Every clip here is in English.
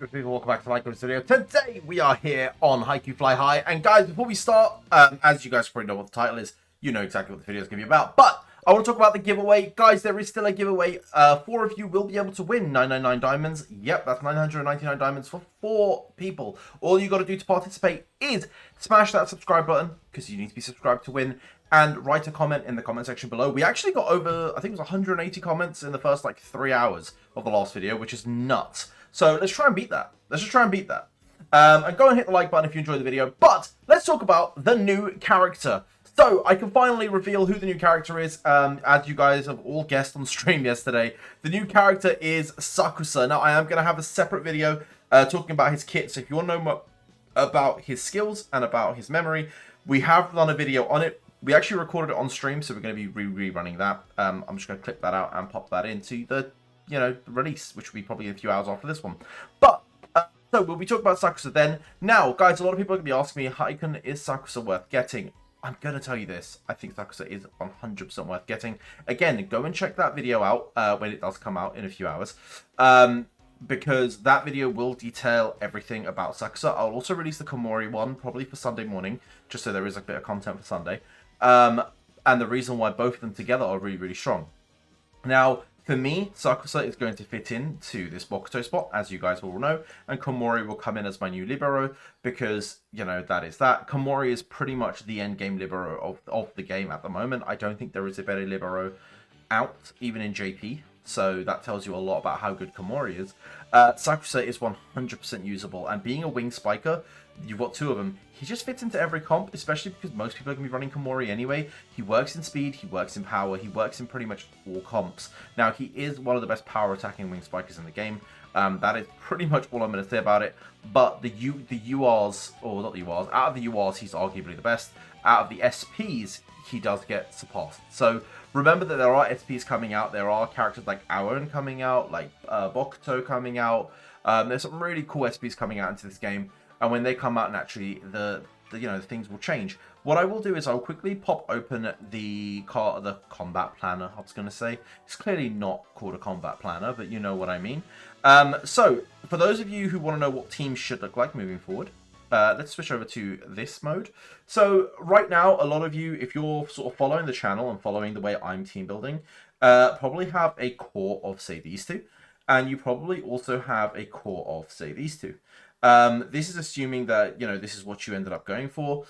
Welcome back to Haikyu Studio. Today we are here on Haikyu Fly High, and guys, before we start, as you guys probably know what the title is, you know exactly what the video is going to be about. But I want to talk about the giveaway, guys. There is still a giveaway. 4 of you will be able to win 999 diamonds. Yep, that's 999 diamonds for 4 people. All you got to do to participate is smash that subscribe button because you need to be subscribed to win, and write a comment in the comment section below. We actually got over, I think it was 180 comments in the first like 3 hours of the last video, which is nuts. So let's try and beat that. Let's just try and beat that. And go and hit the like button if you enjoyed the video. But let's talk about the new character. So I can finally reveal who the new character is. As you guys have all guessed on stream yesterday, the new character is Sakusa. Now I am going to have a separate video talking about his kit. So if you want to know more about his skills and about his memory, we have done a video on it. We actually recorded it on stream, so we're going to be rerunning that. I'm just going to clip that out and pop that into the release, which will be probably a few hours after this one. But so we'll be talking about Sakusa then. Now, guys, a lot of people are going to be asking me, Haikyuu, is Sakusa worth getting? I'm going to tell you this. I think Sakusa is 100% worth getting. Again, go and check that video out when it does come out in a few hours. Because that video will detail everything about Sakusa. I'll also release the Komori one, probably for Sunday morning, just so there is a bit of content for Sunday. And the reason why both of them together are really, really strong. Now, for me, Sakusa is going to fit into this Bokuto spot, as you guys all know, and Komori will come in as my new libero, because, you know, that is that. Komori is pretty much the endgame libero of the game at the moment. I don't think there is a better libero out, even in JP, so that tells you a lot about how good Komori is. Sakusa is 100% usable, and being a wing spiker, you've got 2 of them. He just fits into every comp, especially because most people are going to be running Komori anyway. He works in speed, he works in power, he works in pretty much all comps. Now, he is one of the best power attacking wing spikers in the game. That is pretty much all I'm going to say about it. But the URs, or not the URs, out of the URs, he's arguably the best. Out of the SPs, he does get surpassed. So remember that there are SPs coming out. There are characters like Aon coming out, like Bokuto coming out. There's some really cool SPs coming out into this game. And when they come out, naturally, the things will change. What I will do is I'll quickly pop open the combat planner. I was going to say it's clearly not called a combat planner, but you know what I mean. So for those of you who want to know what teams should look like moving forward, let's switch over to this mode. So right now, a lot of you, if you're sort of following the channel and following the way I'm team building, probably have a core of, say, these 2. And you probably also have a core of, say, these 2. This is assuming that, this is what you ended up going for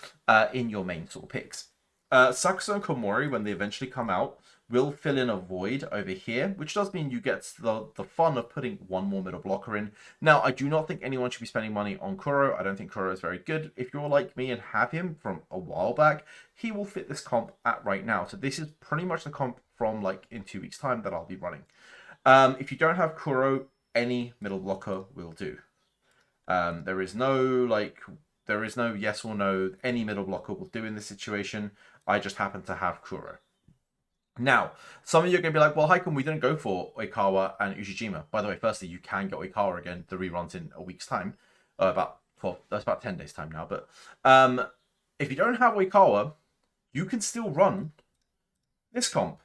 in your main sort of picks. Sakusa and Komori, when they eventually come out, will fill in a void over here, which does mean you get the fun of putting 1 more middle blocker in. Now, I do not think anyone should be spending money on Kuro. I don't think Kuro is very good. If you're like me and have him from a while back, he will fit this comp at right now. So this is pretty much the comp from like in 2 weeks' time that I'll be running. If you don't have Kuro, any middle blocker will do. There is no yes or no. Any middle blocker will do in this situation. I just happen to have Kuro. Now, some of you are going to be like, well, Haikyu, we didn't go for Oikawa and Ushijima. By the way, firstly, you can get Oikawa again. The reruns in a week's time. That's about 10 days time now. But if you don't have Oikawa, you can still run this comp.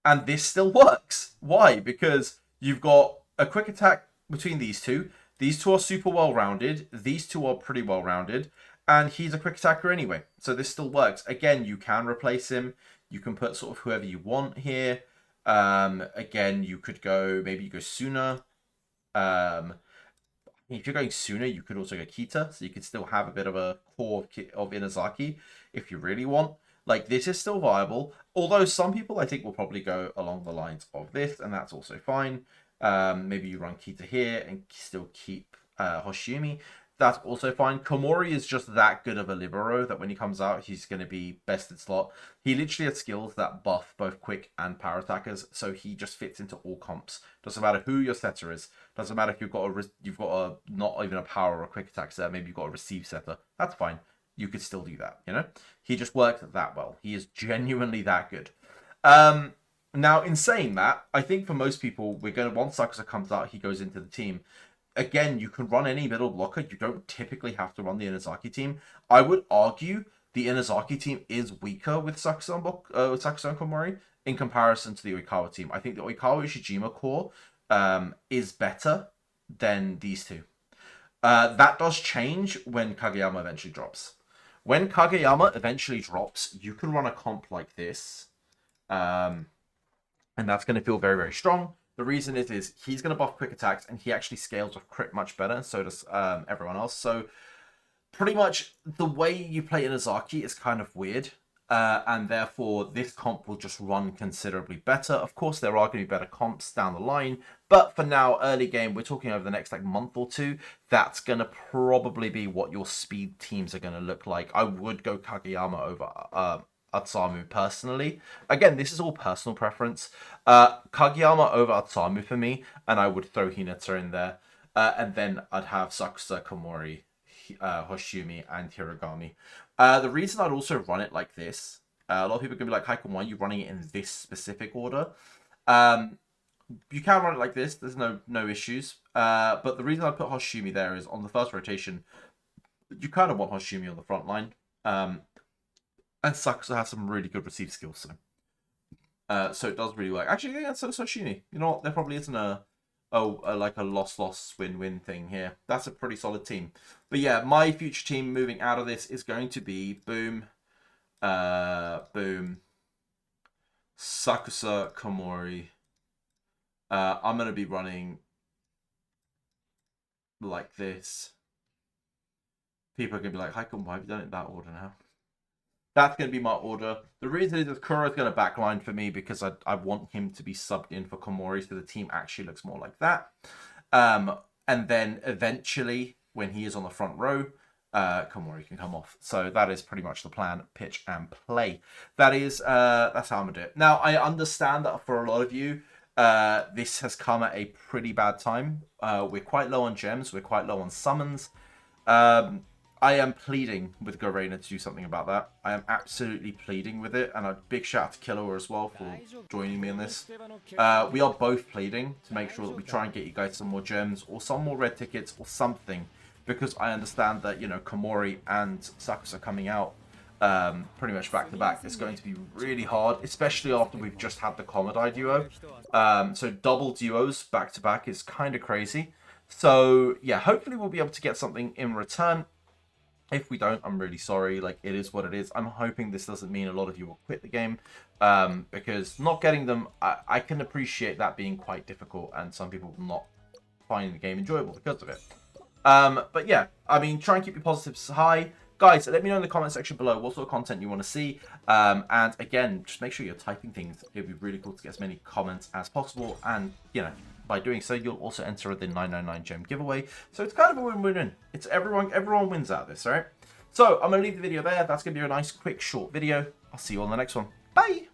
And this still works. Why? Because you've got a quick attack between these 2. These 2 are super well-rounded. These 2 are pretty well-rounded. And he's a quick attacker anyway. So this still works. Again, you can replace him. You can put sort of whoever you want here. Again, you could go, maybe you go Suna. If you're going Suna, you could also go Kita. So you could still have a bit of a core of Inazaki if you really want. Like, this is still viable. Although some people, I think, will probably go along the lines of this. And that's also fine. Maybe you run Kita here and still keep Hoshiumi. That's also fine. Komori is just that good of a libero that when he comes out, he's going to be best in slot. He literally has skills that buff both quick and power attackers, so he just fits into all comps. Doesn't matter who your setter is. Doesn't matter if you've got a not even a power or a quick attack setter. Maybe you've got a receive setter. That's fine. You could still do that. He just works that well. He is genuinely that good. Now, in saying that, I think for most people, once Sakusa comes out, he goes into the team. Again, you can run any middle blocker. You don't typically have to run the Inazaki team. I would argue the Inazaki team is weaker with Sakusa and Komori in comparison to the Oikawa team. I think the Oikawa Ushijima core is better than these two. That does change when Kageyama eventually drops. When Kageyama eventually drops, you can run a comp like this. And that's going to feel very, very strong. The reason is he's going to buff quick attacks, and he actually scales with crit much better. So does everyone else. So pretty much the way you play Inazaki is kind of weird. And therefore, this comp will just run considerably better. Of course, there are going to be better comps down the line. But for now, early game, we're talking over the next like month or two. That's going to probably be what your speed teams are going to look like. I would go Kageyama over Atsumu personally. Again, this is all personal preference. Kageyama over Atsumu for me. And I would throw Hinata in there. And then I'd have Sakusa, Komori, Hoshimi, and Hiragami. The reason I'd also run it like this, a lot of people are going to be like, Haikyu, why are you running it in this specific order? You can run it like this. There's no issues. But the reason I put Hoshimi there is on the first rotation, you kind of want Hoshimi on the front line. And Sakusa has some really good receive skills. So it does really work. Actually, yeah, so does Hoshimi. You know what? There probably isn't like a loss win thing here. That's a pretty solid team. But yeah, my future team moving out of this is going to be Boom, Boom, Sakusa, Komori. I'm going to be running like this. People are going to be like, Haikyu, why have you done it in that order now? That's going to be my order. The reason is that Kuro is going to backline for me because I want him to be subbed in for Komori so the team actually looks more like that. And then eventually, when he is on the front row, Komori can come off. So that is pretty much the plan, pitch and play. That's how I'm going to do it. Now, I understand that for a lot of you, this has come at a pretty bad time. We're quite low on gems. We're quite low on summons. I am pleading with Garena to do something about that. I am absolutely pleading with it. And a big shout out to Killer as well for joining me in this. We are both pleading to make sure that we try and get you guys some more gems or some more red tickets or something. Because I understand that, you know, Komori and Sakusa coming out pretty much back to back is going to be really hard. Especially after we've just had the Commodai duo. So double duos back to back is kind of crazy. So yeah, hopefully we'll be able to get something in return. If we don't, I'm really sorry. Like, it is what it is. I'm hoping this doesn't mean a lot of you will quit the game. Because not getting them, I can appreciate that being quite difficult. And some people not finding the game enjoyable because of it. But yeah, I mean, try and keep your positives high. Guys, let me know in the comment section below what sort of content you want to see. And again, just make sure you're typing things. It would be really cool to get as many comments as possible. And, you know, by doing so, you'll also enter the 999 gem giveaway. So it's kind of a win-win. It's everyone wins out of this, right? So I'm going to leave the video there. That's going to be a nice, quick, short video. I'll see you on the next one. Bye!